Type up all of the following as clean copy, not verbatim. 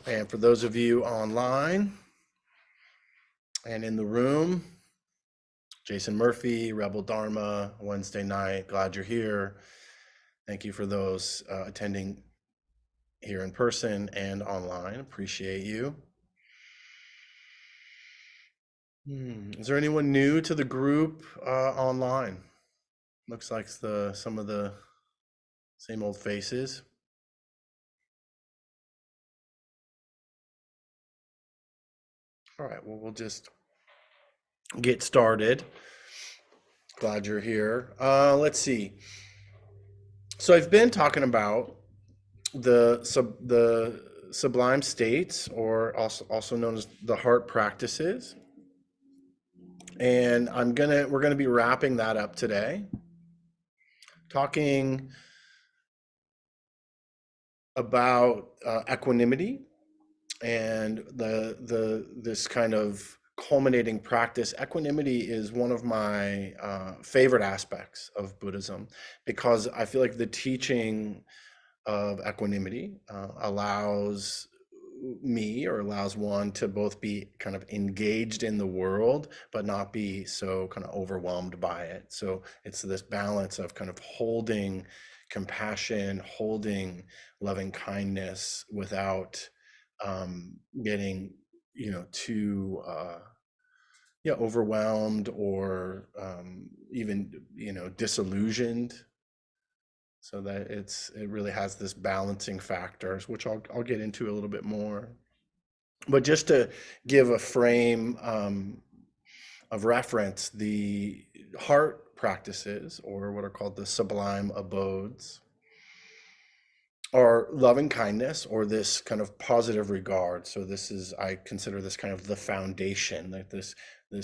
And for those of you online and in the room, Jason Murphy, Rebel Dharma, Wednesday night, glad you're here. Thank you for those attending here in person and online. Appreciate you. Is there anyone new to the group online? Looks like some of the same old faces. All right, well, we'll just get started. Glad you're here. Let's see. So I've been talking about the sublime states, or also known as the heart practices, and we're gonna be wrapping that up today, talking about equanimity and this kind of culminating practice. Equanimity is one of my favorite aspects of Buddhism, because I feel like the teaching of equanimity allows one to both be kind of engaged in the world, but not be so kind of overwhelmed by it. So it's this balance of kind of holding compassion, holding loving kindness without getting, too overwhelmed or even, disillusioned, so that it really has this balancing factors, which I'll get into a little bit more. But just to give a frame of reference, the heart practices, or what are called the sublime abodes, are loving kindness, or this kind of positive regard. So I consider this kind of the foundation, like this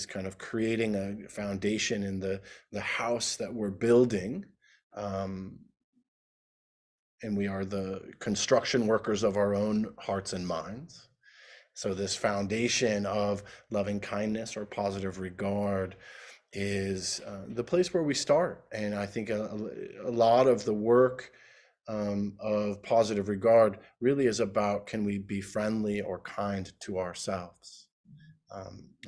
kind of creating a foundation in the house that we're building. And we are the construction workers of our own hearts and minds. So this foundation of loving kindness or positive regard is the place where we start. And I think a lot of the work of positive regard really is about, can we be friendly or kind to ourselves?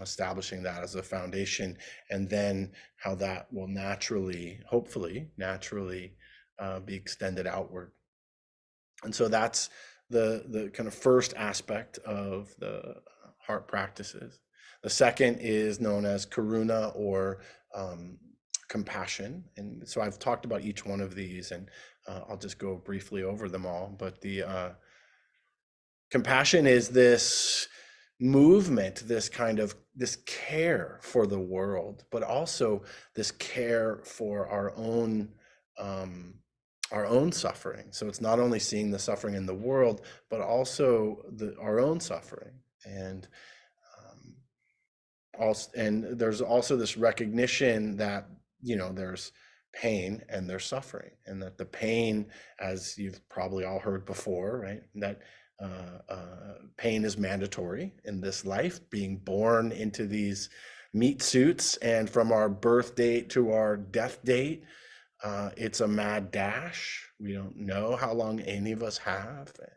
Establishing that as a foundation, and then how that will hopefully naturally, be extended outward. And so that's the kind of first aspect of the heart practices. The second is known as karuna, or compassion. And so I've talked about each one of these, and I'll just go briefly over them all. But the compassion is this movement, this care for the world, but also this care for our own suffering. So it's not only seeing the suffering in the world, but also our own suffering. And there's also this recognition that, there's pain and there's suffering, and that the pain, as you've probably all heard before, right, that pain is mandatory in this life, being born into these meat suits, and from our birth date to our death date, it's a mad dash. We don't know how long any of us have. And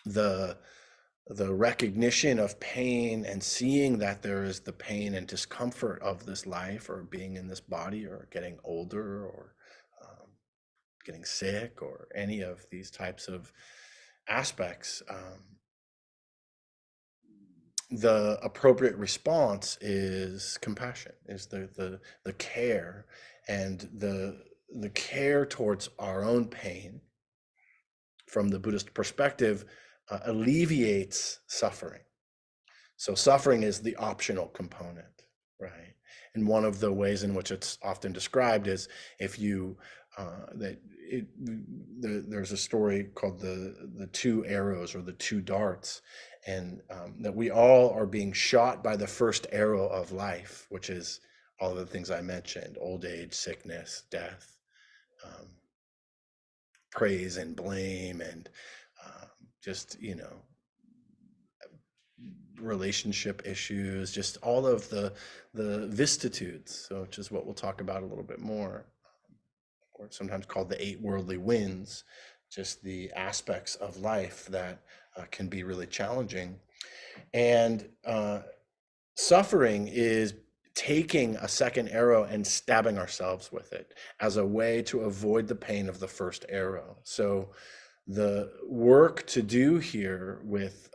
the recognition of pain, and seeing that there is the pain and discomfort of this life, or being in this body, or getting older, or getting sick, or any of these types of aspects, the appropriate response is compassion, is the care, and the care towards our own pain, from the Buddhist perspective, alleviates suffering. So suffering is the optional component, right? And one of the ways in which it's often described is, if you there's a story called the two arrows, or the two darts, and that we all are being shot by the first arrow of life, which is all of the things I mentioned: old age, sickness, death, praise and blame, and just, relationship issues, just all of the vicissitudes, so, which is what we'll talk about a little bit more, or sometimes called the eight worldly winds, just the aspects of life that can be really challenging. And suffering is taking a second arrow and stabbing ourselves with it as a way to avoid the pain of the first arrow. So the work to do here with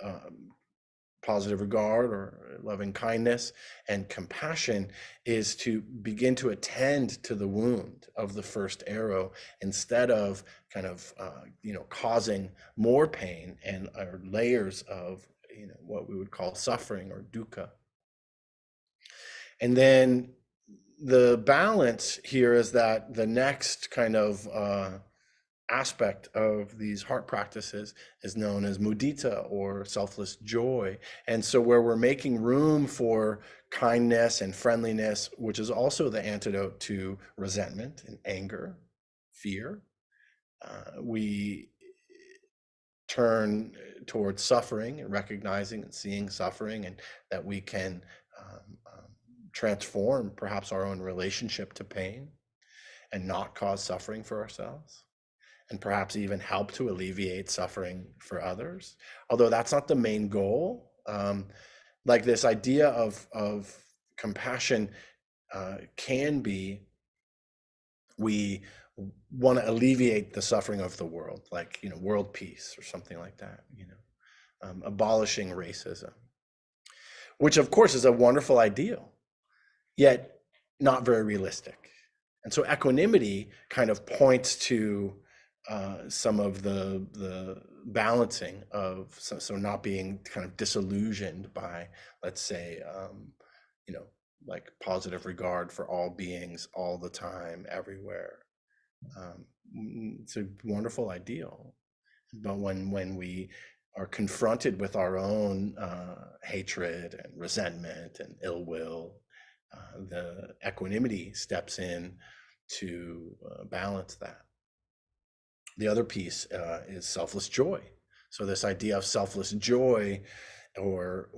positive regard or loving kindness and compassion is to begin to attend to the wound of the first arrow instead of kind of causing more pain and or layers of what we would call suffering or dukkha. And then the balance here is that the next kind of aspect of these heart practices is known as mudita, or selfless joy. And so where we're making room for kindness and friendliness, which is also the antidote to resentment and anger, fear, we turn towards suffering and recognizing and seeing suffering, and that we can transform perhaps our own relationship to pain and not cause suffering for ourselves, and perhaps even help to alleviate suffering for others. Although that's not the main goal. Like this idea of compassion can be, we want to alleviate the suffering of the world, like, world peace or something like that, abolishing racism, which of course is a wonderful ideal, yet not very realistic. And so equanimity kind of points to some of the balancing of, so not being kind of disillusioned by, let's say, like positive regard for all beings all the time, everywhere. It's a wonderful ideal. But when we are confronted with our own hatred and resentment and ill will, the equanimity steps in to balance that. The other piece is selfless joy. So this idea of selfless joy, or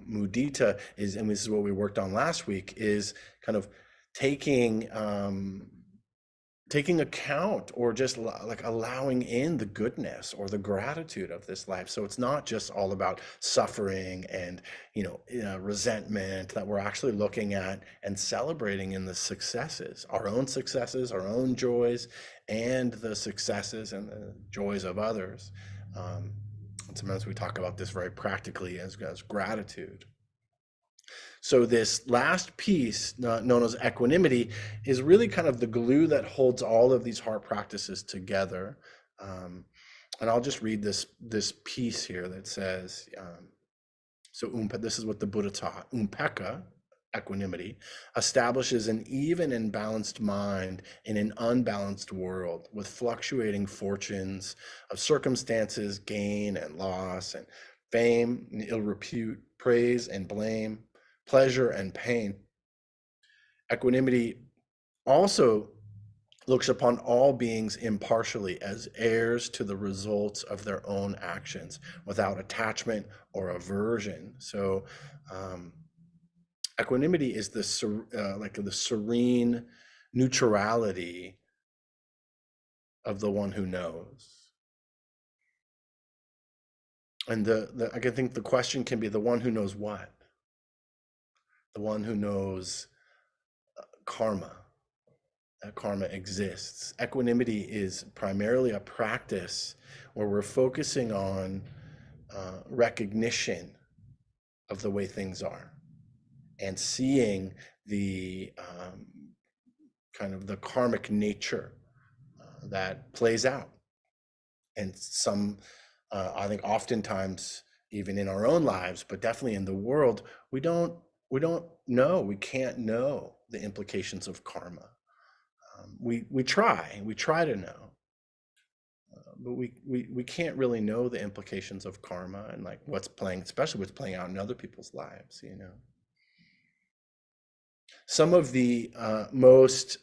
mudita, is, and this is what we worked on last week, is kind of taking account, or just like allowing in the goodness or the gratitude of this life. So it's not just all about suffering and resentment, that we're actually looking at and celebrating in the successes, our own joys, and the successes and the joys of others. And sometimes we talk about this very practically as gratitude. So this last piece, known as equanimity, is really kind of the glue that holds all of these heart practices together. And I'll just read this piece here that says, this is what the Buddha taught. Upekkha, equanimity, establishes an even and balanced mind in an unbalanced world, with fluctuating fortunes of circumstances, gain and loss, and fame and ill repute, praise and blame, pleasure and pain. Equanimity also looks upon all beings impartially as heirs to the results of their own actions, without attachment or aversion. So equanimity is the serene neutrality of the one who knows. And I think the question can be, the one who knows what? The one who knows karma. That karma exists. Equanimity is primarily a practice where we're focusing on recognition of the way things are, and seeing the kind of the karmic nature that plays out. And I think oftentimes, even in our own lives, but definitely in the world, we don't know, we can't know the implications of karma. We try to know, but we can't really know the implications of karma, and like especially what's playing out in other people's lives. Some of the most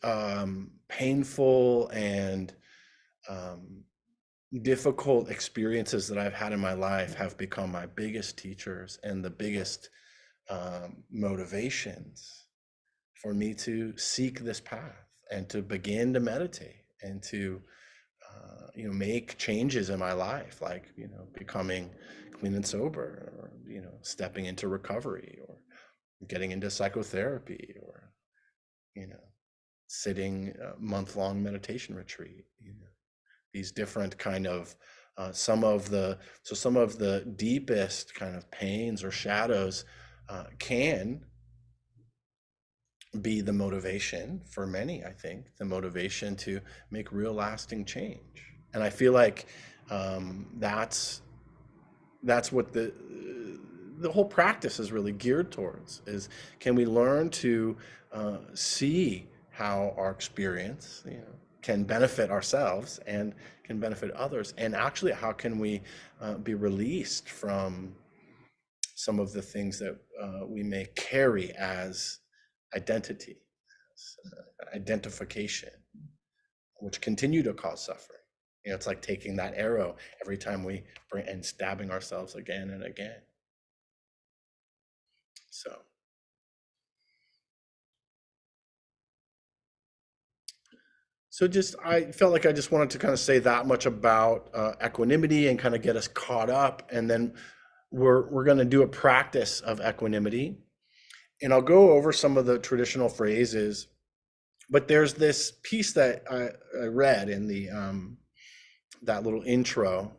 painful and difficult experiences that I've had in my life have become my biggest teachers and the biggest motivations for me to seek this path and to begin to meditate and to make changes in my life, like, becoming clean and sober, or, stepping into recovery, or getting into psychotherapy, or, you know, sitting a month-long meditation retreat, these different kind of some of the deepest kind of pains or shadows can be the motivation for many, I think, the motivation to make real lasting change. And I feel like that's what the whole practice is really geared towards, is can we learn to see how our experience, can benefit ourselves and can benefit others, and actually how can we be released from some of the things that we may carry as identity, identification, which continue to cause suffering. It's like taking that arrow every time we bring and stabbing ourselves again and again. So just, I felt like I just wanted to kind of say that much about equanimity and kind of get us caught up, and then we're going to do a practice of equanimity, and I'll go over some of the traditional phrases. But there's this piece that I read in the that little intro,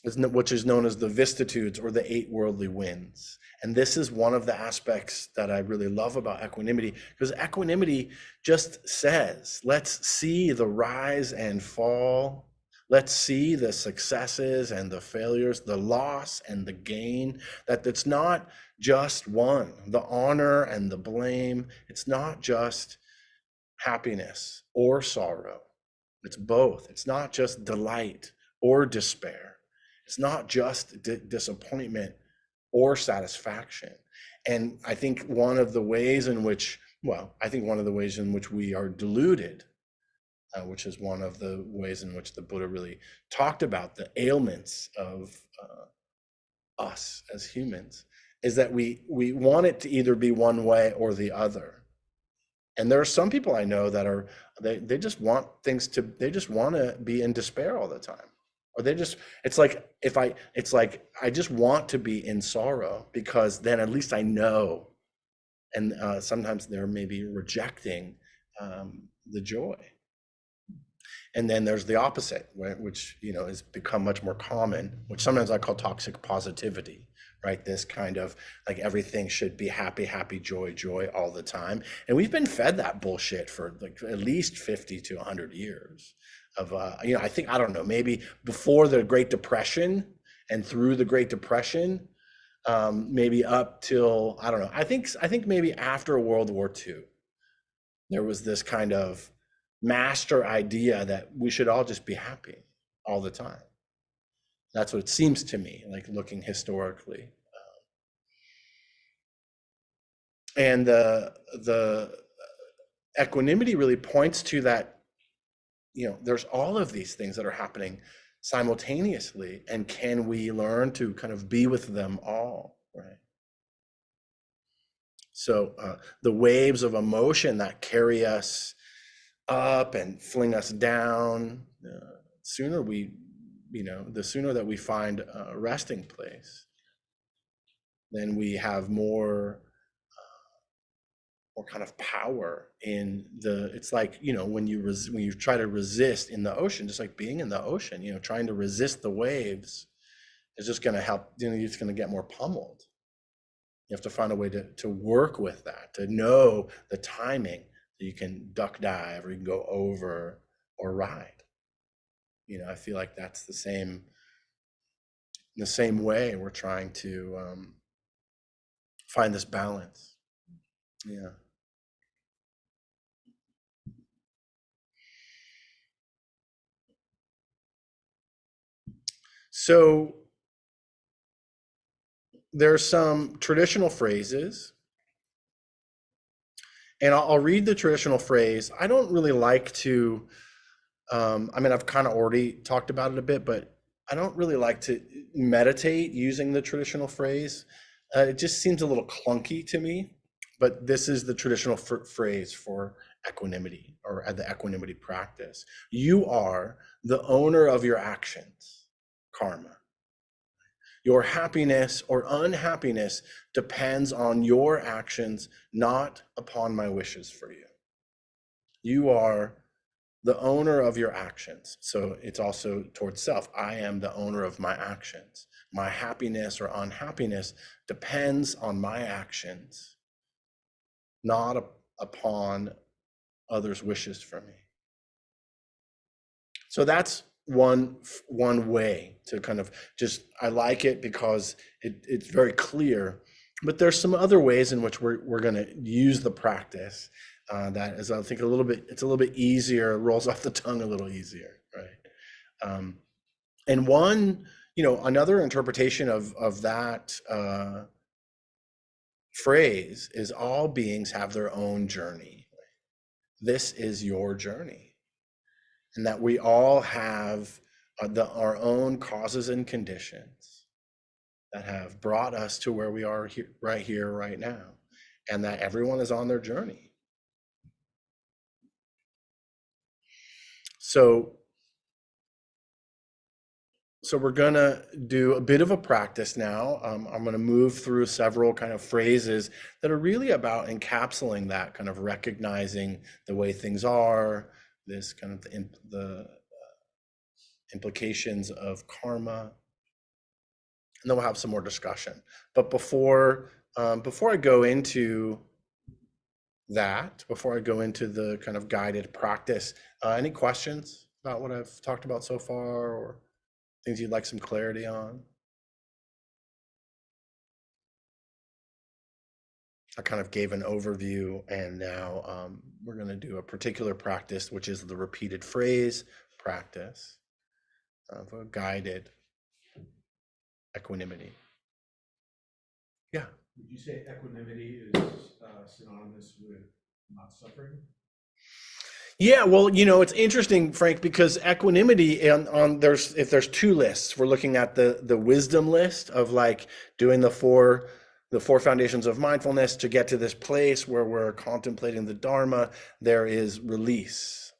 which is known as the Vistitudes, or the 8 worldly winds. And this is one of the aspects that I really love about equanimity, because equanimity just says, let's see the rise and fall. Let's see the successes and the failures, the loss and the gain, that it's not just one, the honor and the blame. It's not just happiness or sorrow. It's both. It's not just delight or despair. It's not just disappointment or satisfaction. And I think one of the ways in which, we are deluded, which is one of the ways in which the Buddha really talked about the ailments of us as humans, is that we want it to either be one way or the other. And there are some people I know that are, they just want they just want to be in despair all the time. Or it's like, I just want to be in sorrow, because then at least I know. And sometimes they're maybe rejecting the joy. And then there's the opposite, which, has become much more common, which sometimes I call toxic positivity, right? This kind of like everything should be happy, happy, joy, joy all the time. And we've been fed that bullshit for like at least 50 to 100 years of, I think, I don't know, maybe before the Great Depression and through the Great Depression, maybe up till, I don't know, I think maybe after World War II, there was this kind of master idea that we should all just be happy all the time. That's what it seems to me, like looking historically. And the equanimity really points to that, there's all of these things that are happening simultaneously, and can we learn to kind of be with them all, right? So the waves of emotion that carry us up and fling us down, the sooner that we find a resting place, then we have more kind of power in it's like, when you try to resist in the ocean, just like being in the ocean, trying to resist the waves is just going to help, you're just going to get more pummeled. You have to find a way to work with that, to know the timing, that you can duck dive, or you can go over or ride. I feel like that's the same way we're trying to find this balance. Yeah. So there are some traditional phrases, and I'll read the traditional phrase. I don't really like to, I've kind of already talked about it a bit, but I don't really like to meditate using the traditional phrase. It just seems a little clunky to me, but this is the traditional phrase for equanimity or at the equanimity practice. You are the owner of your actions, karma. Your happiness or unhappiness depends on your actions, not upon my wishes for you. You are the owner of your actions. So it's also towards self. I am the owner of my actions. My happiness or unhappiness depends on my actions, not upon others' wishes for me. So that's one way to kind of just, I like it because it's very clear, but there's some other ways in which we're going to use the practice that is, I think, it's a little bit easier, rolls off the tongue a little easier, right? And one, another interpretation of that phrase is all beings have their own journey. This is your journey. And that we all have our own causes and conditions that have brought us to where we are here, right now. And that everyone is on their journey. So we're gonna do a bit of a practice now. I'm gonna move through several kind of phrases that are really about encapsulating that, kind of recognizing the way things are, this kind of the implications of karma, and then we'll have some more discussion. But before I go into that, before I go into the kind of guided practice, any questions about what I've talked about so far, or things you'd like some clarity on? I kind of gave an overview, and now we're going to do a particular practice, which is the repeated phrase practice of a guided equanimity. Yeah. Would you say equanimity is synonymous with not suffering? Yeah, well, it's interesting, Frank, because equanimity if there's two lists, we're looking at the wisdom list of like doing the four foundations of mindfulness to get to this place where we're contemplating the Dharma. There is release.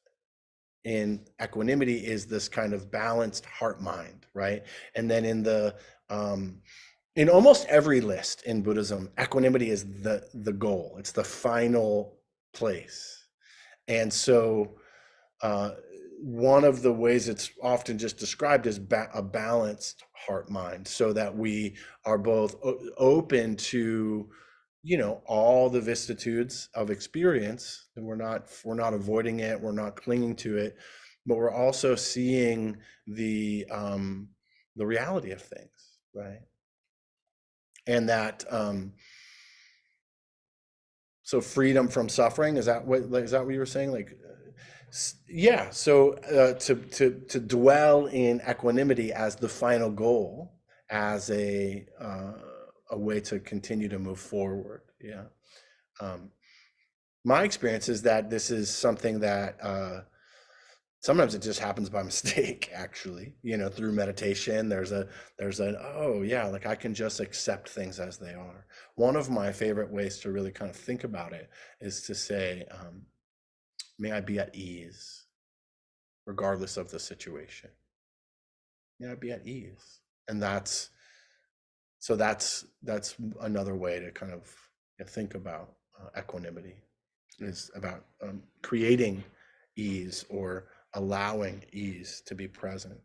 In equanimity is this kind of balanced heart mind, right? And then in almost every list in Buddhism, equanimity is the goal. It's the final place. And so one of the ways it's often just described as a balanced heart mind, so that we are both open to all the vicissitudes of experience, and we're not avoiding it, we're not clinging to it, but we're also seeing the reality of things, right? And that so freedom from suffering, is that what you were saying? Like, yeah. So to dwell in equanimity as the final goal, as a way to continue to move forward. Yeah. My experience is that this is something that sometimes it just happens by mistake, actually, through meditation. There's an, oh yeah, like I can just accept things as they are. One of my favorite ways to really kind of think about it is to say, may I be at ease, regardless of the situation. May I be at ease. And that's another way to kind of think about equanimity, is about creating ease or allowing ease to be present.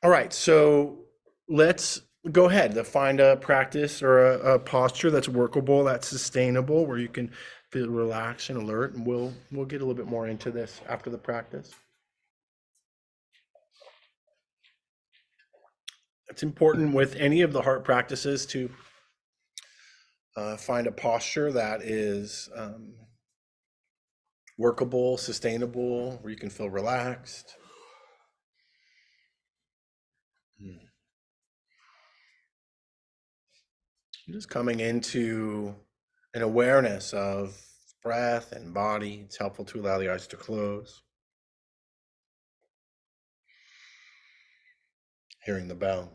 All right, so let's go ahead to find a practice or a posture that's workable, that's sustainable, where you can feel relaxed and alert, and we'll get a little bit more into this after the practice. It's important with any of the heart practices to find a posture that is workable, sustainable, where you can feel relaxed. Just coming into an awareness of breath and body. It's helpful to allow the eyes to close. Hearing the bell.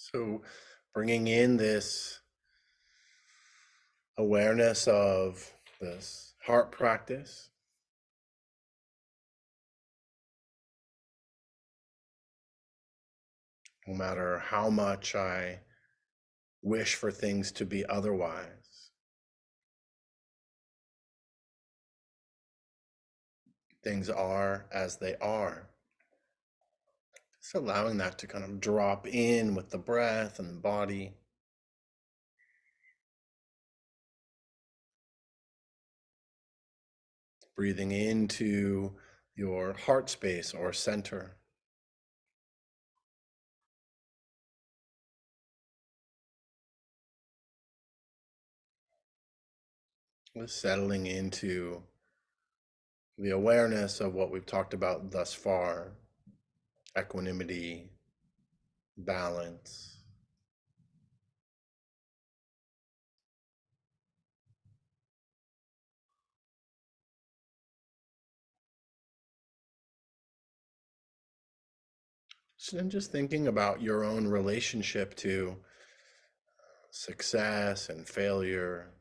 So bringing in this awareness of this heart practice, no matter how much I wish for things to be otherwise, things are as they are. Just allowing that to kind of drop in with the breath and the body. Breathing into your heart space or center. Just settling into the awareness of what we've talked about thus far: equanimity, balance. And just thinking about your own relationship to success and failure,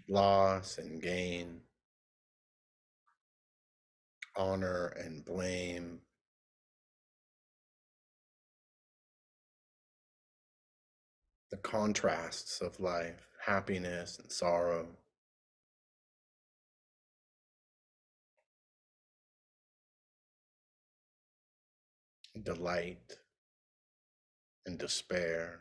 loss and gain, honor and blame, the contrasts of life, happiness and sorrow, delight and despair.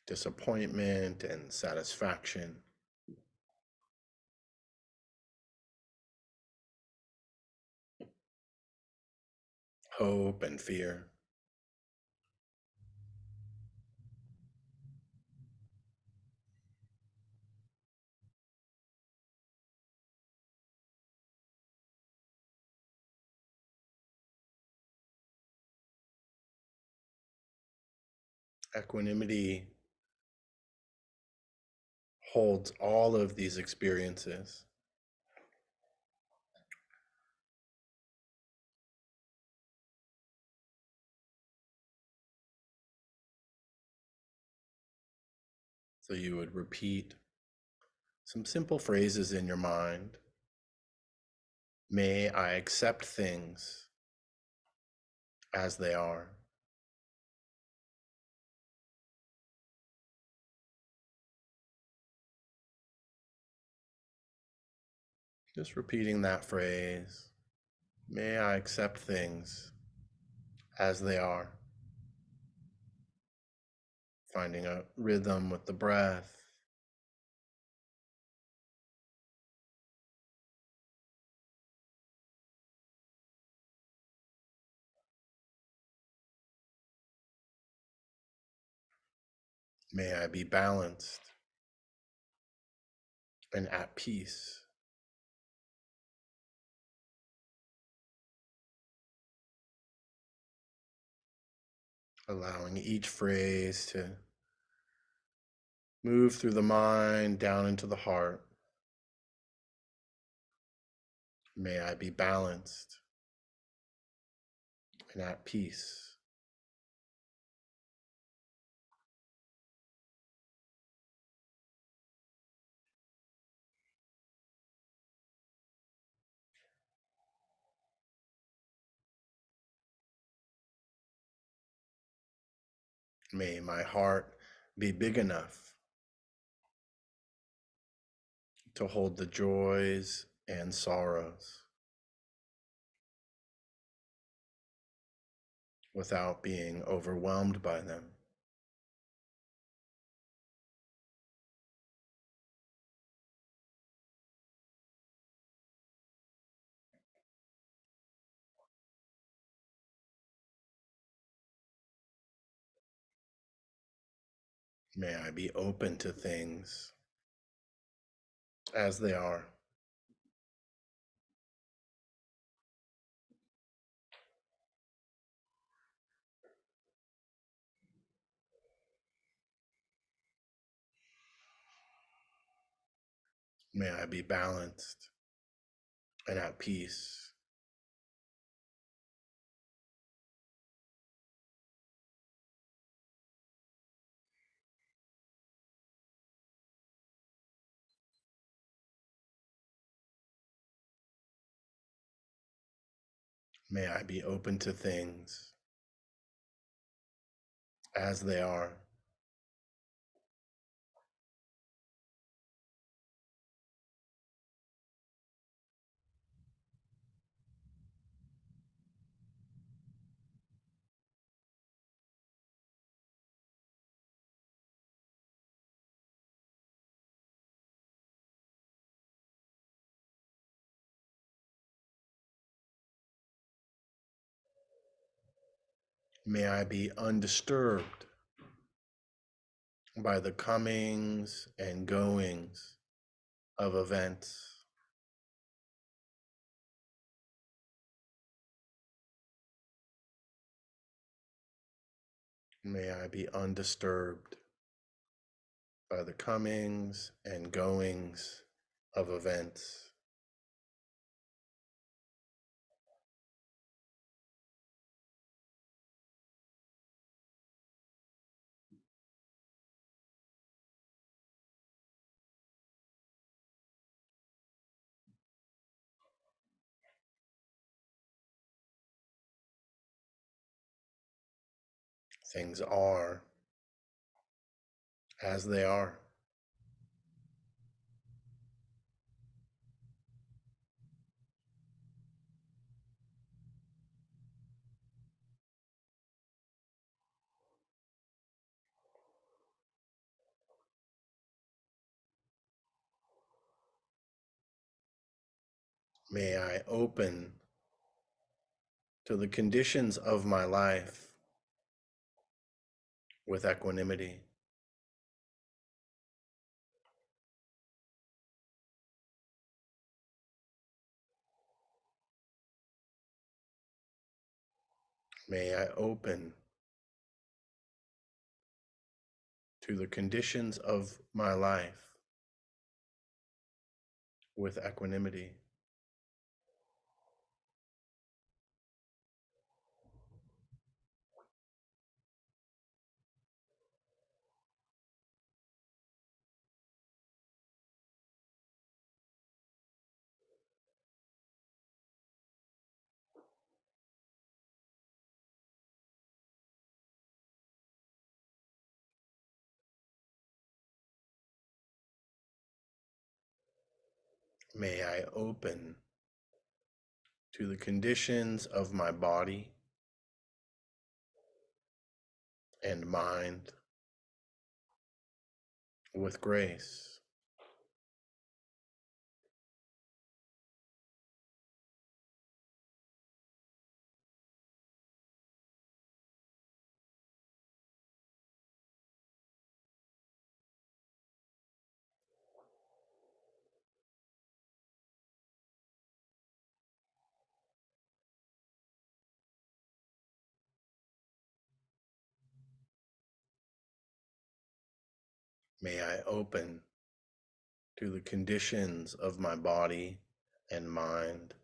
Disappointment and satisfaction, hope and fear. Equanimity holds all of these experiences. So you would repeat some simple phrases in your mind. May I accept things as they are. Just repeating that phrase. May I accept things as they are. Finding a rhythm with the breath. May I be balanced and at peace. Allowing each phrase to move through the mind down into the heart. May I be balanced and at peace. May my heart be big enough to hold the joys and sorrows without being overwhelmed by them. May I be open to things as they are. May I be balanced and at peace. May I be open to things as they are. May I be undisturbed by the comings and goings of events. May I be undisturbed by the comings and goings of events. Things are as they are. May I open to the conditions of my life with equanimity. May I open to the conditions of my life with equanimity. May I open to the conditions of my body and mind with grace. May I open to the conditions of my body and mind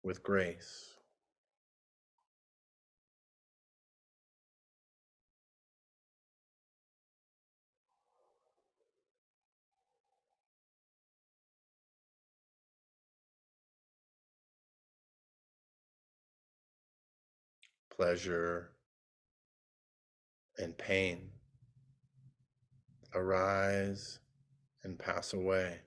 with grace. Pleasure and pain arise and pass away.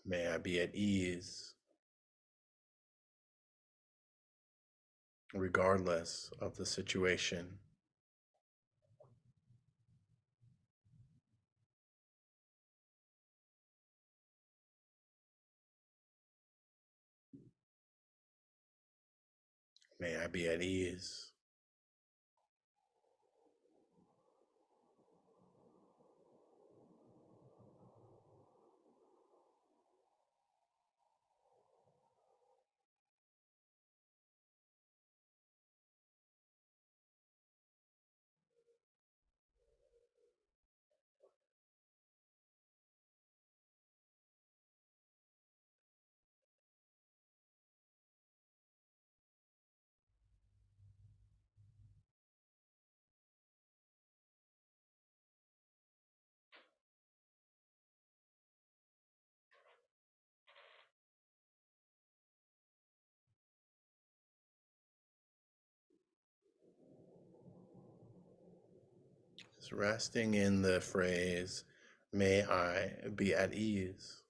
May I be at ease regardless of the situation. May I be at ease. Just resting in the phrase, may I be at ease.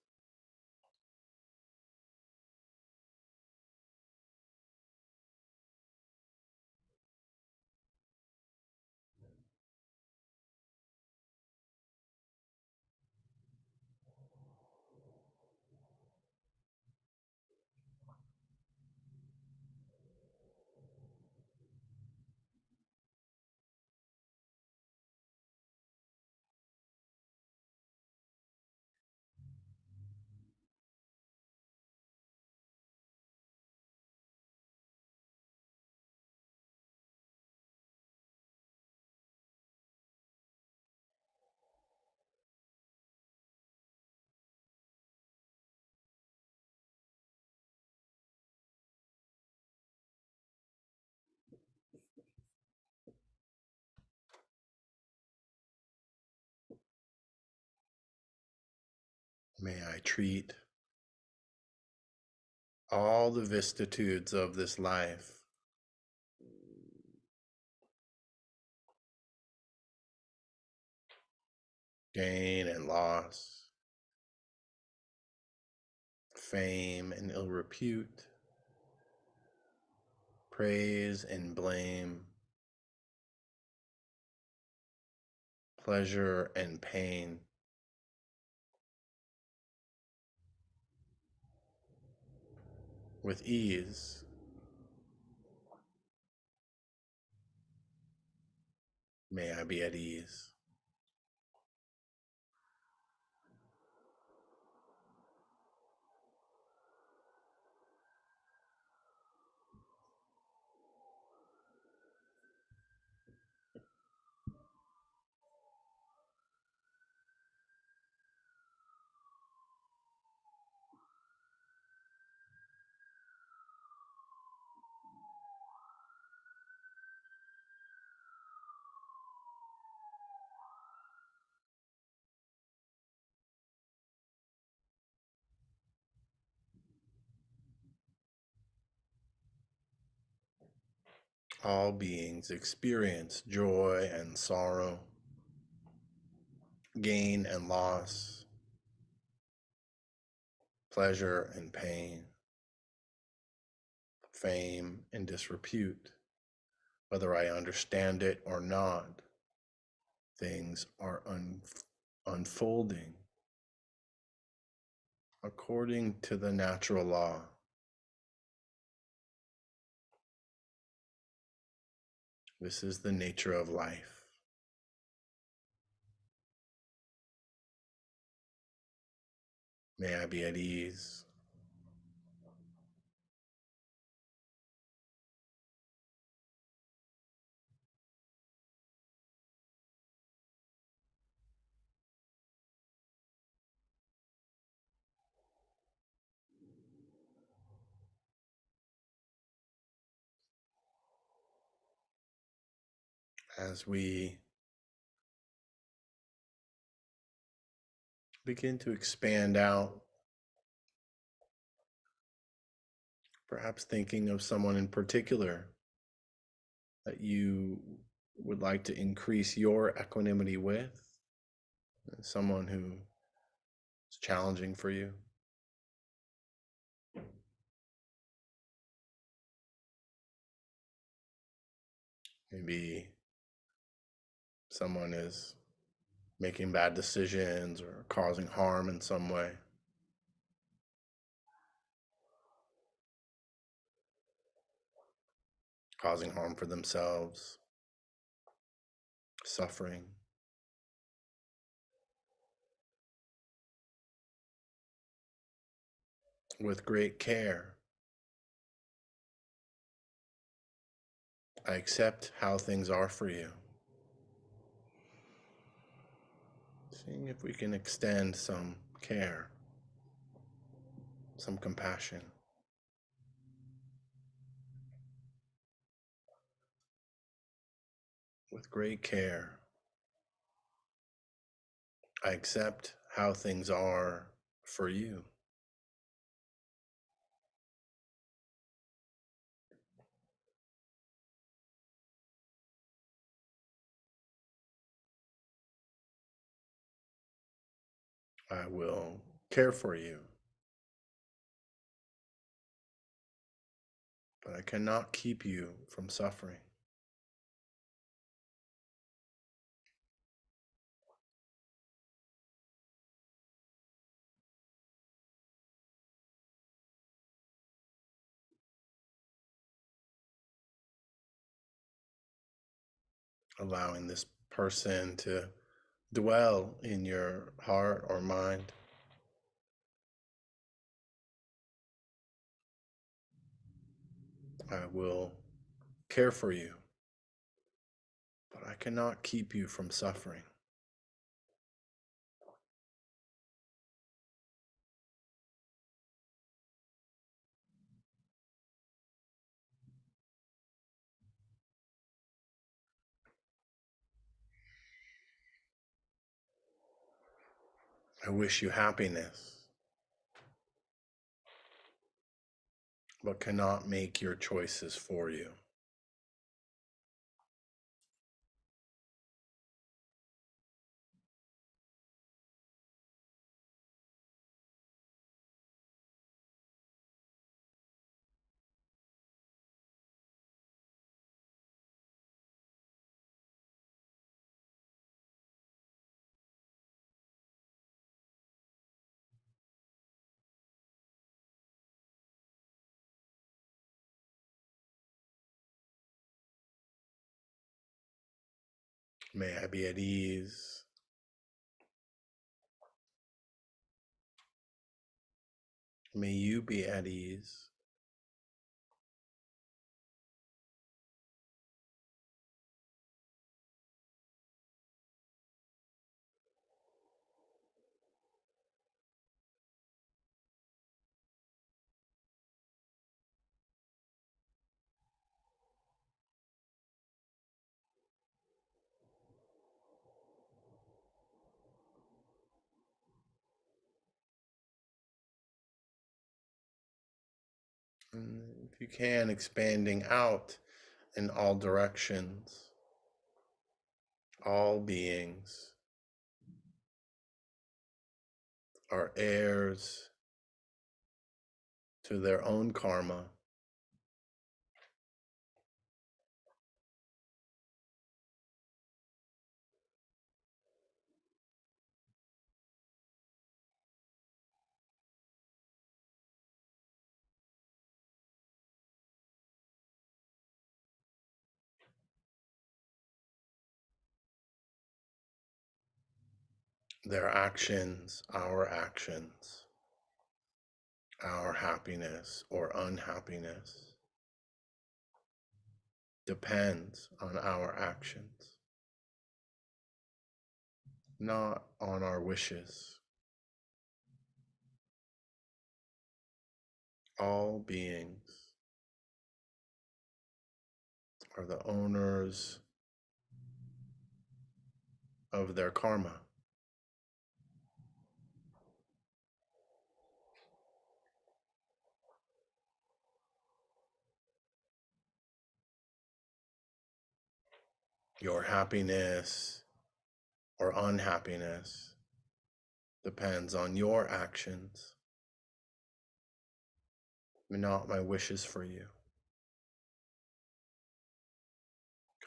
May I treat all the vicissitudes of this life gain and loss, fame and ill repute, praise and blame, pleasure and pain, with ease. May I be at ease. All beings experience joy and sorrow, gain and loss, pleasure and pain, fame and disrepute. Whether I understand it or not, things are unfolding according to the natural law. This is the nature of life. May I be at ease. As we begin to expand out, perhaps thinking of someone in particular that you would like to increase your equanimity with, someone who is challenging for you. Maybe someone is making bad decisions or causing harm in some way. Causing harm for themselves, suffering. With great care, I accept how things are for you. Seeing if we can extend some care, some compassion. With great care, I accept how things are for you. I will care for you, but I cannot keep you from suffering. Allowing this person to dwell in your heart or mind. I will care for you, but I cannot keep you from suffering. I wish you happiness, but cannot make your choices for you. May I be at ease. May you be at ease. And if you can, expanding out in all directions, all beings are heirs to their own karma. Their actions, our happiness or unhappiness depends on our actions, not on our wishes. All beings are the owners of their karma. Your happiness or unhappiness depends on your actions, not my wishes for you.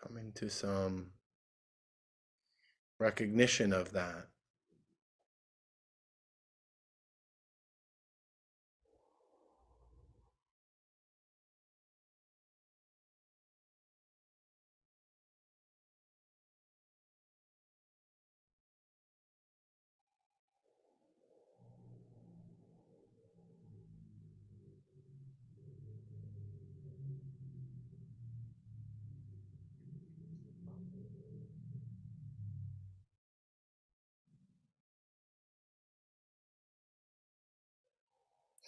Coming to some recognition of that.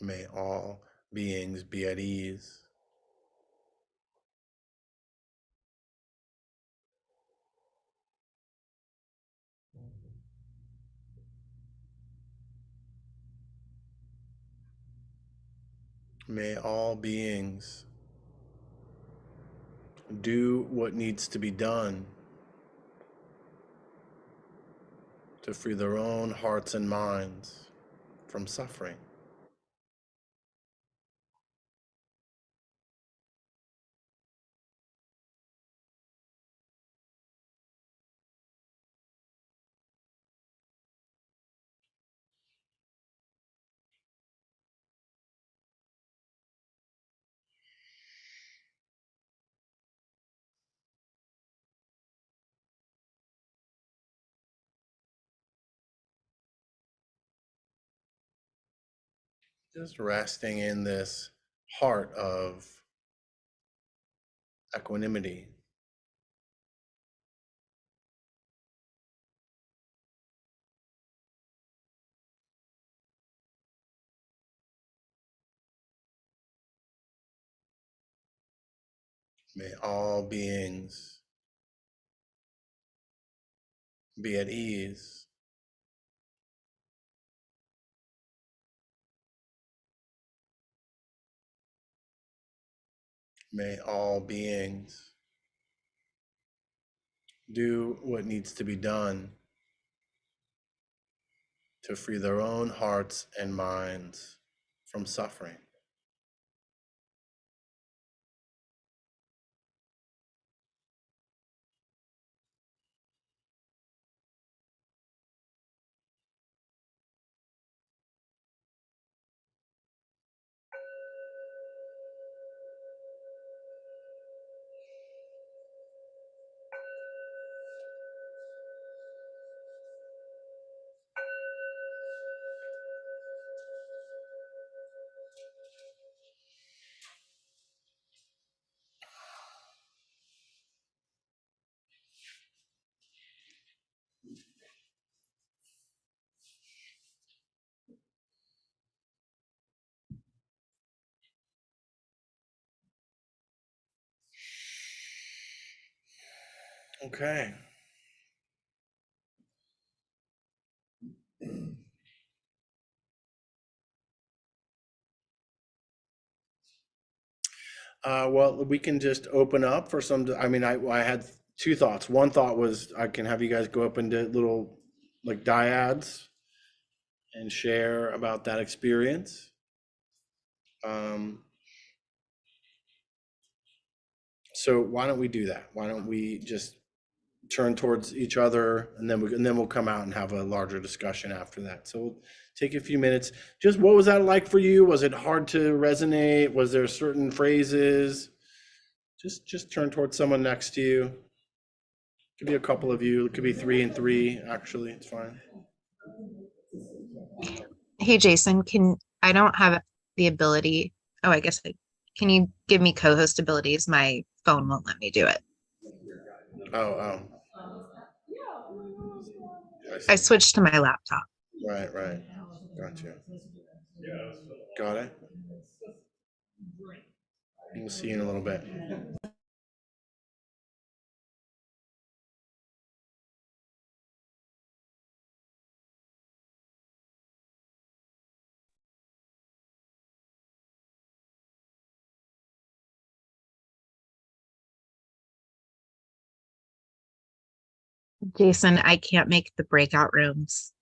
May all beings be at ease. May all beings do what needs to be done to free their own hearts and minds from suffering. Just resting in this heart of equanimity. May all beings be at ease. May all beings do what needs to be done to free their own hearts and minds from suffering. Okay. Well, we can just open up for some. I mean, I had two thoughts. One thought was I can have you guys go up into little like dyads and share about that experience. Um, so why don't we do that? Why don't we just turn towards each other, and then we'll come out and have a larger discussion after that. So we'll take a few minutes. Just what was that like for you? Was it hard to resonate? Was there certain phrases? Just turn towards someone next to you. Could be a couple of you. It could be 3 and 3. Actually, it's fine. Hey Jason, I don't have the ability. Oh, I guess can you give me co-host abilities? My phone won't let me do it. Oh. I switched to my laptop. Right. Got you. Got it. We'll see you in a little bit. Jason, I can't make the breakout rooms.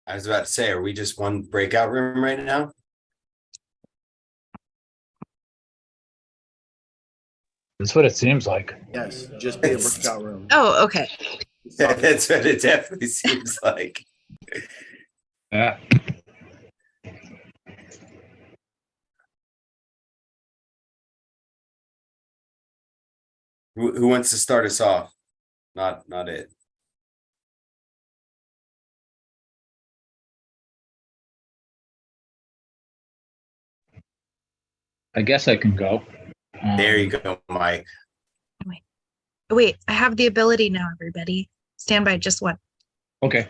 I was about to say, are we just one breakout room right now? That's what it seems like. Yes, just be a breakout room. Oh, okay. That's what it definitely seems like. Yeah. Who wants to start us off? Not it. I guess I can go. There you go, Mike. Wait, I have the ability now, everybody. Stand by, just one. Okay.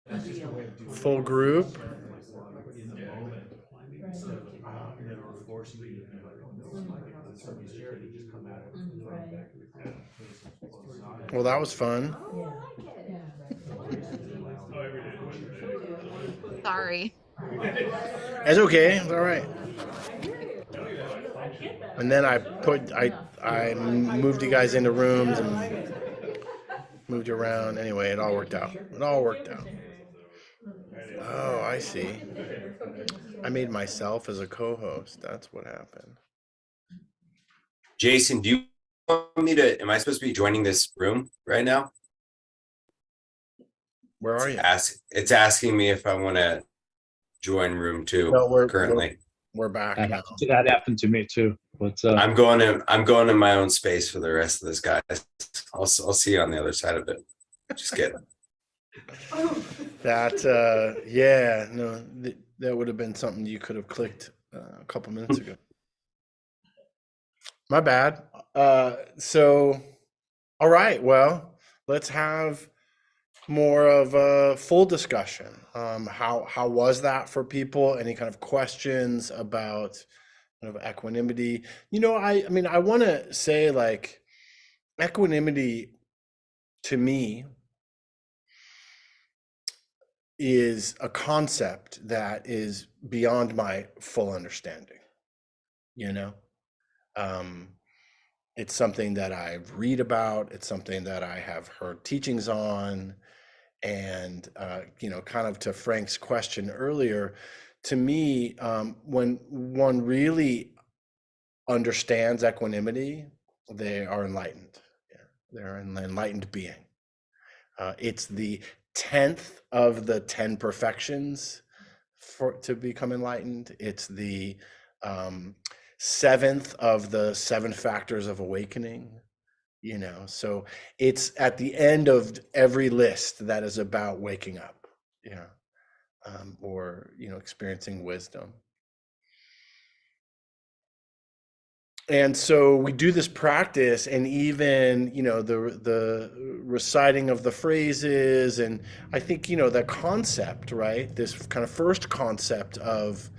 That's just the way of doing it. Full group. In the moment, instead of never forcing you to do it. It's somebody's charity, just come at it. Well, that was fun. Sorry. It's okay. It's all right. And then I moved you guys into rooms and moved you around. Anyway, it all worked out. It all worked out. Oh, I see. I made myself as a co-host. That's what happened. Jason, do you want me to, am I supposed to be joining this room right now? Where are you? It's asking me if I want to join room 2 No, currently. we're back That now. happened to me too. What's up? I'm going in my own space for the rest of this, guys. I'll see you on the other side of it. Just kidding. That yeah, no, that would have been something you could have clicked a couple minutes ago. My bad. So, all right. Well, let's have more of a full discussion. How was that for people? Any kind of questions about kind of equanimity? You know, I mean, I want to say like equanimity to me is a concept that is beyond my full understanding. You know, it's something that I read about. It's something that I have heard teachings on. And, you know, kind of to Frank's question earlier, to me, when one really understands equanimity, they are enlightened. Yeah, they're an enlightened being. It's the 10th of the 10 perfections to become enlightened. It's the 7th of the 7 factors of awakening. You know, so it's at the end of every list that is about waking up, yeah, or, you know, experiencing wisdom. And so we do this practice, and even, you know, the reciting of the phrases, and I think, you know, the concept, right? This kind of first concept of,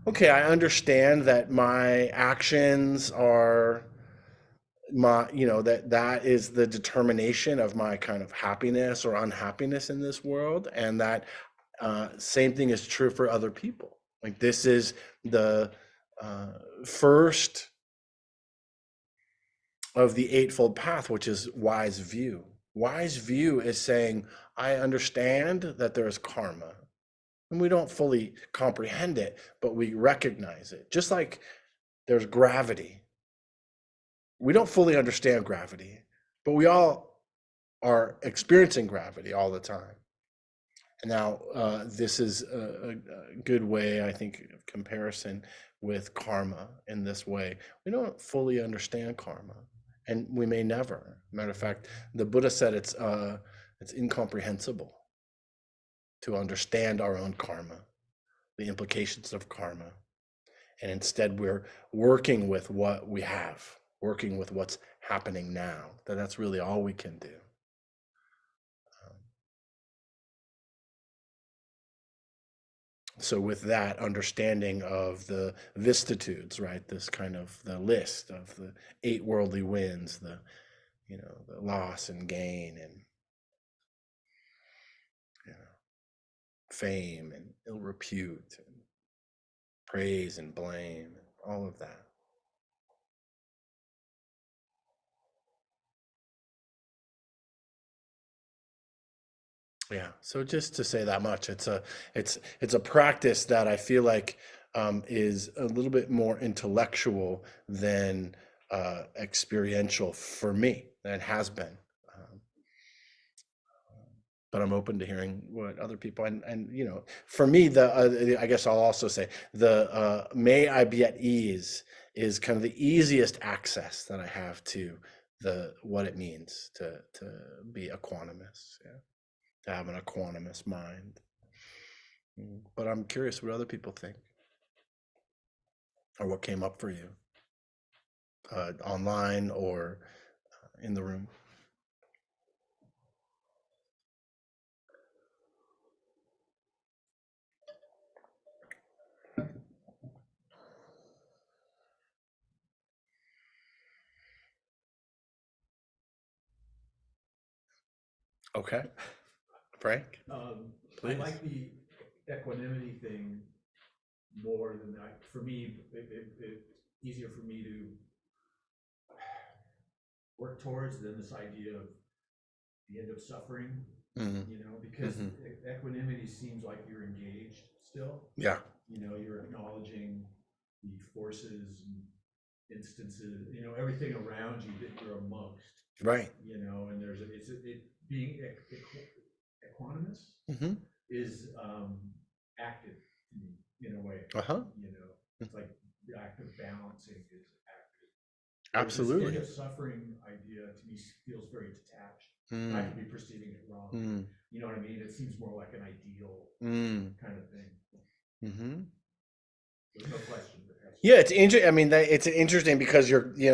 okay, I understand that my actions are my, you know, that is the determination of my kind of happiness or unhappiness in this world, and that same thing is true for other people. Like this is the first of the eightfold path, which is wise view. Wise view is saying, I understand that there is karma, and we don't fully comprehend it, but we recognize it. Just like there's gravity. We don't fully understand gravity, but we all are experiencing gravity all the time. And now this is a good way, I think, of comparison with karma in this way. We don't fully understand karma, and we may never. Matter of fact, the Buddha said it's incomprehensible to understand our own karma, the implications of karma. And instead we're working with what we have, working with what's happening now. That's really all we can do. So with that understanding of the vicissitudes, right, this kind of the list of the 8 worldly winds, the, you know, the loss and gain, and, you know, fame and ill repute, and praise and blame, all of that. Yeah. So just to say that much, it's a practice that I feel like is a little bit more intellectual than experiential for me. And has been. But I'm open to hearing what other people, and you know, for me, I guess I'll also say the may I be at ease is kind of the easiest access that I have to the what it means to be equanimous. Yeah. To have an equanimous mind. But I'm curious what other people think, or what came up for you online or in the room. Okay. Frank, I please. like the equanimity thing more than that. For me, it's easier for me to work towards than this idea of the end of suffering, Mhm. you know, because Mhm. equanimity seems like you're engaged still. Yeah. You know, you're acknowledging the forces and instances, you know, everything around you that you're amongst, Right. you know, and being equanimous Hmm. is active to me in a way, Uh-huh. you know, it's like the act of balancing is active. Whereas this Absolutely. end of suffering idea to me feels very detached. And I Mm. could be perceiving it wrong. Mm. You know what I mean? It seems more like an ideal Mm. kind of thing. Mm-hmm. There's no question. Yeah, it's interesting. I mean, it's interesting because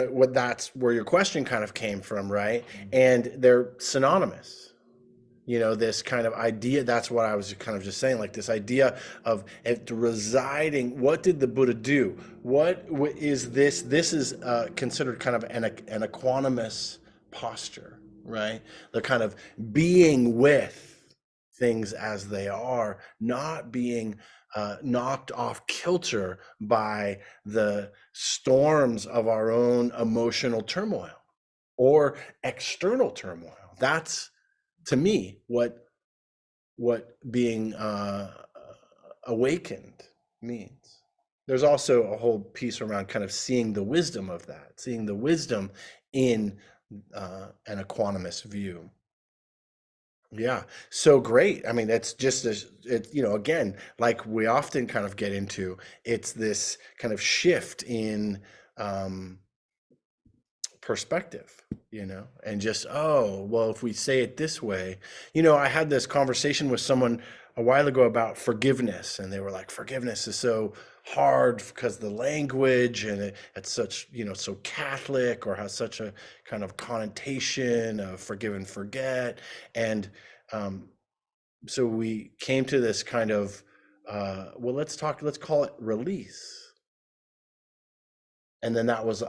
what that's where your question kind of came from, right? And they're synonymous. This kind of idea, that's what I was kind of just saying, like this idea of it residing. What did the Buddha do? What is this? This is considered kind of an equanimous posture, right? The kind of being with things as they are, not being knocked off kilter by the storms of our own emotional turmoil or external turmoil. That's, to me, what being awakened means. There's also a whole piece around kind of seeing the wisdom of that, seeing the wisdom in an equanimous view. Yeah, so great. I mean, it's just again, like we often kind of get into, it's this kind of shift in perspective, and just, oh, well, if we say it this way. I had this conversation with someone a while ago about forgiveness, and they were like, forgiveness is so hard because the language, and it's such, so Catholic, or has such a kind of connotation of forgive and forget. And so we came to this kind of, well, let's call it release. And then that was,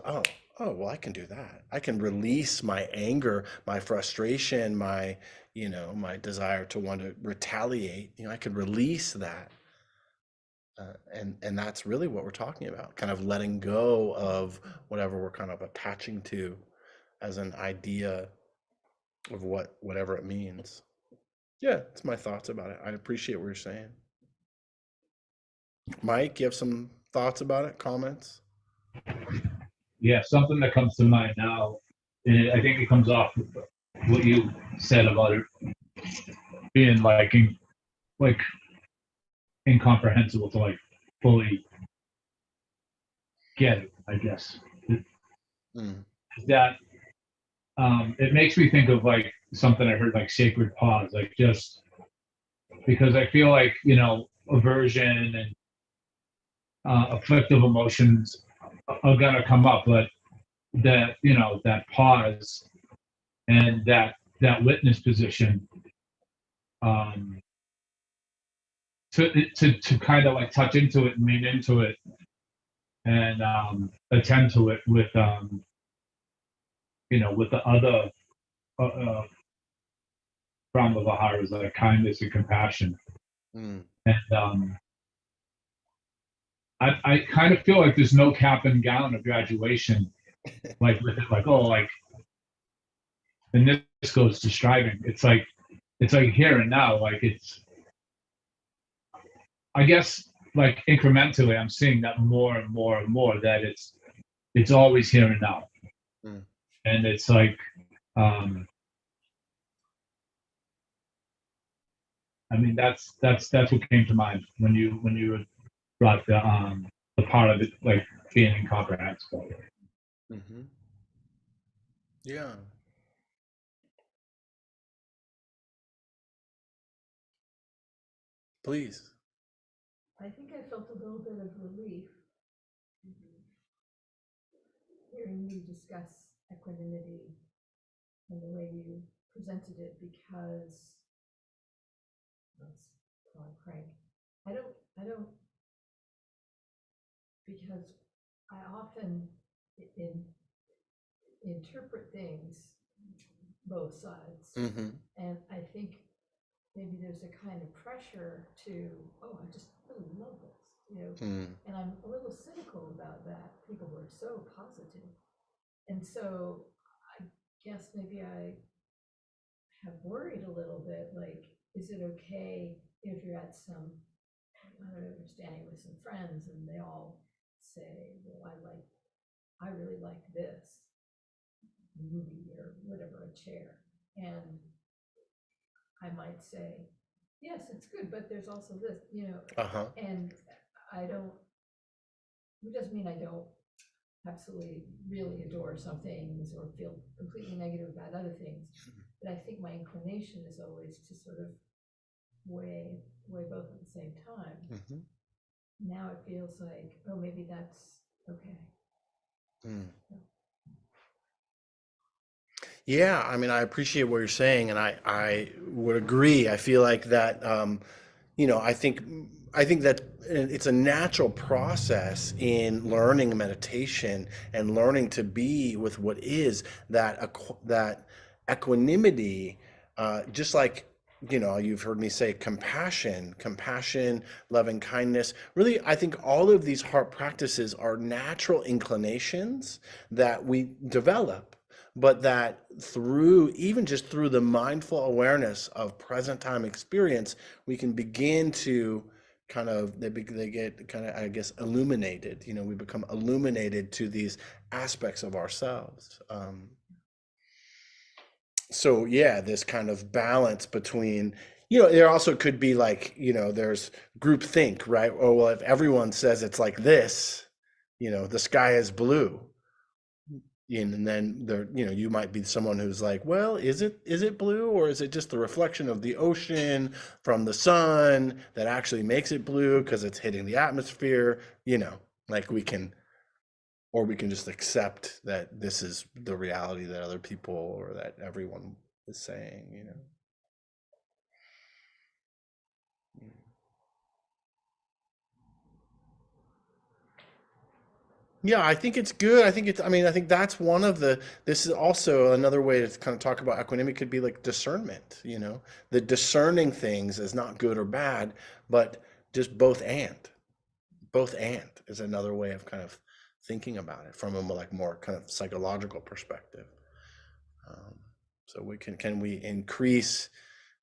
well, I can do that. I can release my anger, my frustration, my desire to want to retaliate. I could release that. And that's really what we're talking about, kind of letting go of whatever we're kind of attaching to as an idea of whatever it means. Yeah, it's my thoughts about it. I appreciate what you're saying. Mike, you have some thoughts about it, comments? Yeah, something that comes to mind now, and I think it comes off with what you said about it being like incomprehensible to like fully get it, I guess. Mm. That it makes me think of like something I heard, like sacred pause, like just because I feel like aversion and afflictive emotions are gonna come up, but that pause and that witness position, um, to kind of like touch into it and lean into it and attend to it with the other Brahma Viharas, like kindness and compassion. Mm. And I kind of feel like there's no cap and gown of graduation, like with it, like, oh, like, and this goes to striving. It's like here and now, like I guess like incrementally, I'm seeing that more and more and more, that it's always here and now. Mm. And it's like, I mean, that's what came to mind when you brought the part of it, like being incomprehensible. Mm-hmm. Yeah. Please. I think I felt a little bit of relief hearing you discuss equanimity and the way you presented it, because let's call it Frank. I don't, because I often interpret things both sides. Mm-hmm. And I think maybe there's a kind of pressure to, oh, I just really love this, you know, Mm. and I'm a little cynical about that. People who are so positive. And so I guess maybe I have worried a little bit, like, is it okay if you're at some, I don't know, you're standing with some friends and they all say, well, I really like this movie or whatever, a chair. And I might say, yes, it's good, but there's also this, you know, Uh-huh. and I don't, it doesn't mean I don't absolutely really adore some things or feel completely negative about other things. But I think my inclination is always to sort of weigh both at the same time. Mm-hmm. Now it feels like, oh, maybe that's okay. Mm. Yeah, I mean, I appreciate what you're saying, and I would agree. I feel like that, I think that it's a natural process in learning meditation and learning to be with what is that equanimity, just like, you've heard me say compassion, loving kindness. Really, I think all of these heart practices are natural inclinations that we develop, but that through, even just through the mindful awareness of present time experience, we can begin to kind of, they get kind of, I guess, illuminated. We become illuminated to these aspects of ourselves. So yeah, this kind of balance between, there also could be like, there's group think, right? Oh, well, if everyone says it's like this, the sky is blue. And then there, you might be someone who's like, well, is it blue, or is it just the reflection of the ocean from the sun that actually makes it blue because it's hitting the atmosphere? Like we can just accept that this is the reality that other people or that everyone is saying. Yeah, I think it's good. I think that's one of this is also another way to kind of talk about equanimity, could be like discernment, the discerning things as not good or bad, but just both and is another way of kind of thinking about it from a more kind of psychological perspective. So can we increase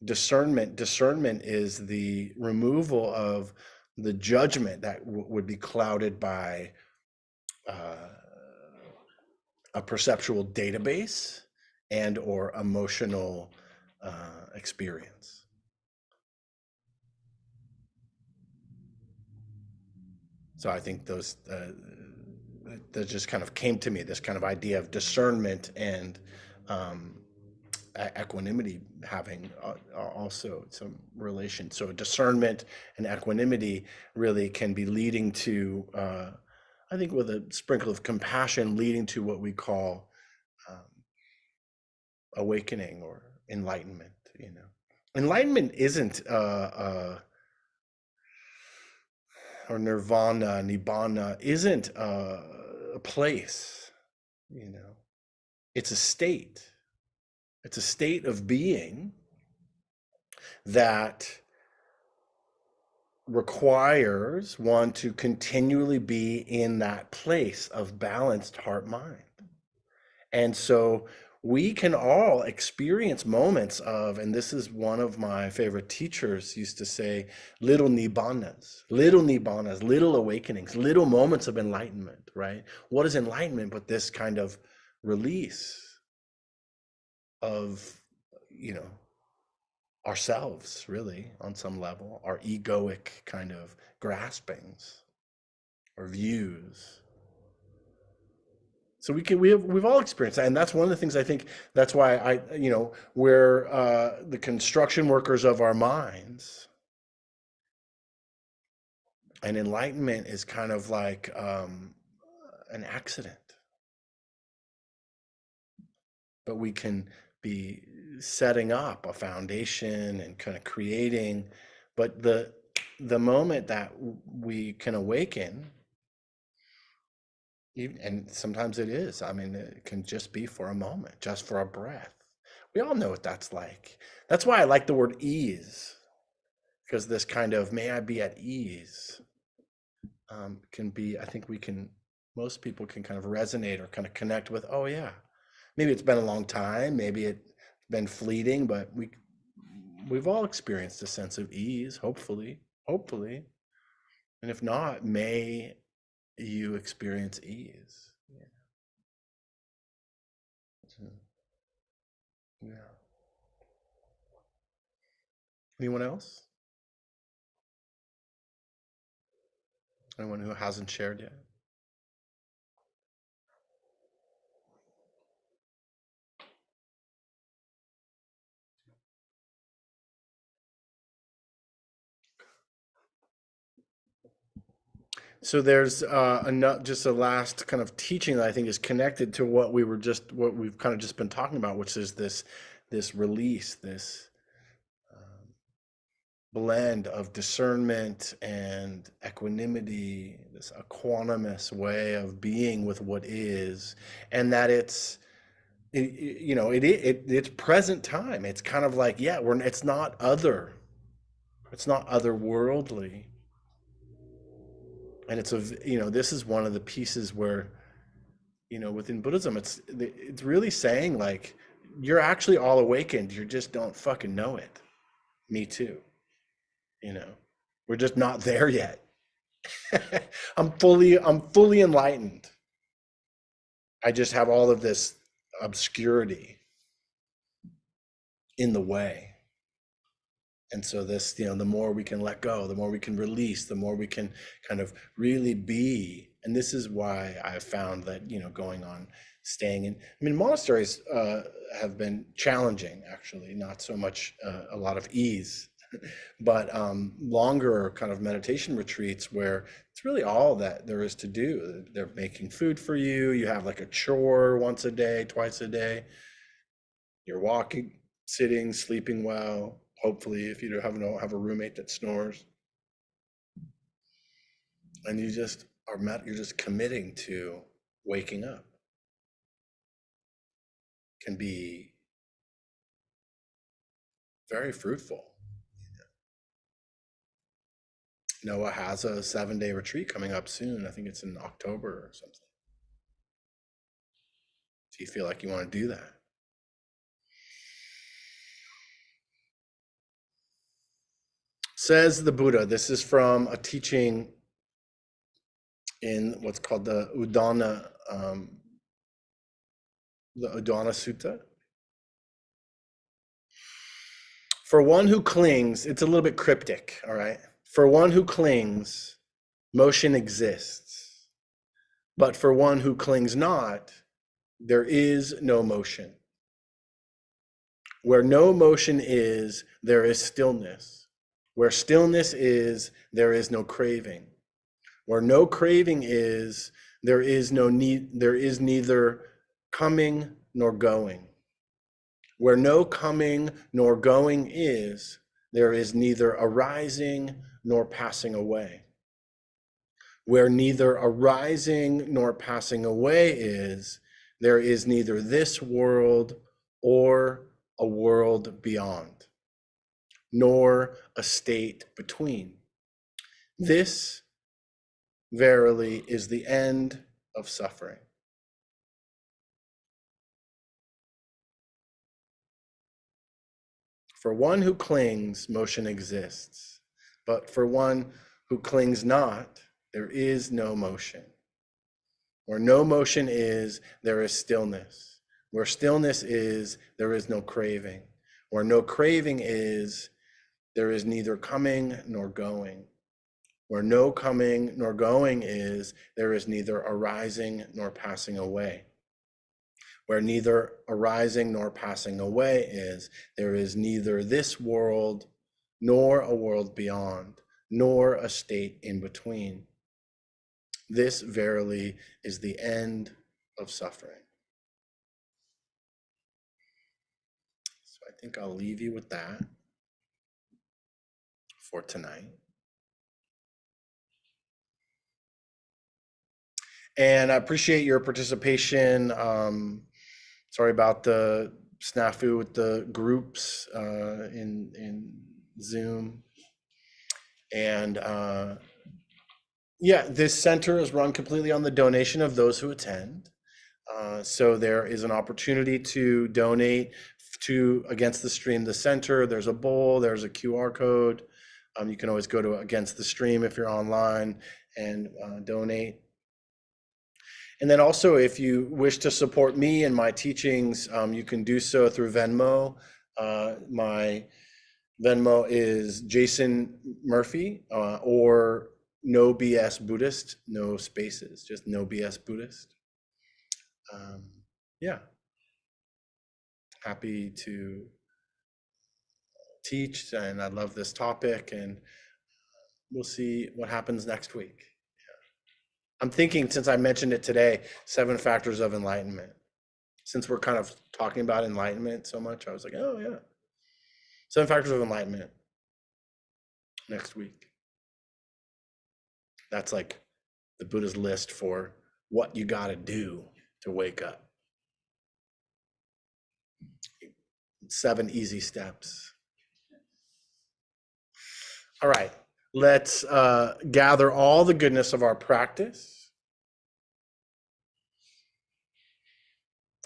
discernment? Discernment is the removal of the judgment that would be clouded by uh, a perceptual database and or emotional experience. So I think those that just kind of came to me, this kind of idea of discernment and um, equanimity having also some relation. So discernment and equanimity really can be leading to, I think, with a sprinkle of compassion, leading to what we call um, awakening or enlightenment. Enlightenment isn't or nirvana, nibbana isn't a place. It's a state. It's a state of being that requires one to continually be in that place of balanced heart mind. And so we can all experience moments of, and this is one of my favorite teachers used to say, little nibbanas, little awakenings, little moments of enlightenment, right? What is enlightenment but this kind of release of, ourselves, really, on some level, our egoic kind of graspings or views. So we've all experienced that, and that's one of the things I think. That's why we're the construction workers of our minds, and enlightenment is kind of like an accident, but we can be setting up a foundation and kind of creating. But the moment that we can awaken, and sometimes it is, it can just be for a moment, just for a breath, We all know what that's like. That's why I like the word ease, because this kind of may I be at ease can be, I think most people can kind of resonate or kind of connect with, oh yeah, maybe it's been a long time, maybe it's been fleeting, but we've all experienced a sense of ease, hopefully. And if not, may you experience ease. Yeah. So, yeah. Anyone else? Anyone who hasn't shared yet? So there's just a last kind of teaching that I think is connected to what we've kind of just been talking about, which is this release, this blend of discernment and equanimity, this equanimous way of being with what is, and that it's it's present time. It's kind of like, yeah, it's not otherworldly. And this is one of the pieces where, within Buddhism, it's really saying like, you're actually all awakened. You just don't fucking know it. Me too. We're just not there yet. I'm fully enlightened. I just have all of this obscurity in the way. And so this, the more we can let go, the more we can release, the more we can kind of really be. And this is why I've found that, going on, staying in, monasteries have been challenging, actually, not so much a lot of ease, but longer kind of meditation retreats where it's really all that there is to do. They're making food for you. You have like a chore once a day, twice a day. You're walking, sitting, sleeping well. Hopefully, if you don't have a roommate that snores, and you're just committing to waking up, can be very fruitful. Noah has a 7-day retreat coming up soon. I think it's in October or something. Do you feel like you want to do that? Says the Buddha. This is from a teaching in what's called the Udana Sutta. For one who clings, it's a little bit cryptic, all right? For one who clings, motion exists. But for one who clings not, there is no motion. Where no motion is, there is stillness. Where stillness is, there is no craving. Where no craving is, there is neither coming nor going. Where no coming nor going is, there is neither arising nor passing away. Where neither arising nor passing away is, there is neither this world or a world beyond, nor a state between. This, verily, is the end of suffering. For one who clings, motion exists, but for one who clings not, there is no motion. Where no motion is, there is stillness. Where stillness is, there is no craving. Where no craving is, there is neither coming nor going. Where no coming nor going is, there is neither arising nor passing away. Where neither arising nor passing away is, there is neither this world nor a world beyond, nor a state in between. This verily is the end of suffering. So I think I'll leave you with that for tonight. And I appreciate your participation. Sorry about the snafu with the groups in Zoom. And yeah, this center is run completely on the donation of those who attend. So there is an opportunity to donate to Against the Stream, the center. There's a bowl, there's a QR code. You can always go to Against the Stream if you're online and donate. And then also, if you wish to support me and my teachings, you can do so through Venmo. My Venmo is Jason Murphy, or No BS Buddhist, no spaces, just No BS Buddhist. Yeah, happy to teach, and I love this topic, and we'll see what happens next week. I'm thinking, since I mentioned it today, 7 factors of enlightenment. Since we're kind of talking about enlightenment so much, I was like, oh yeah, 7 factors of enlightenment next week. That's like the Buddha's list for what you got to do to wake up. 7 easy steps. All right, let's gather all the goodness of our practice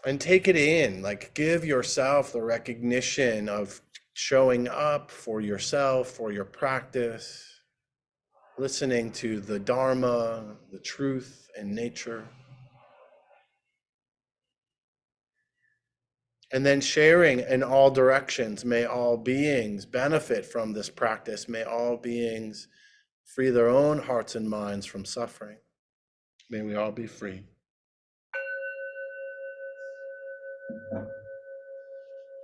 and take it in. Like, give yourself the recognition of showing up for yourself, for your practice, listening to the Dharma, the truth and nature. And then sharing in all directions. May all beings benefit from this practice. May all beings free their own hearts and minds from suffering. May we all be free.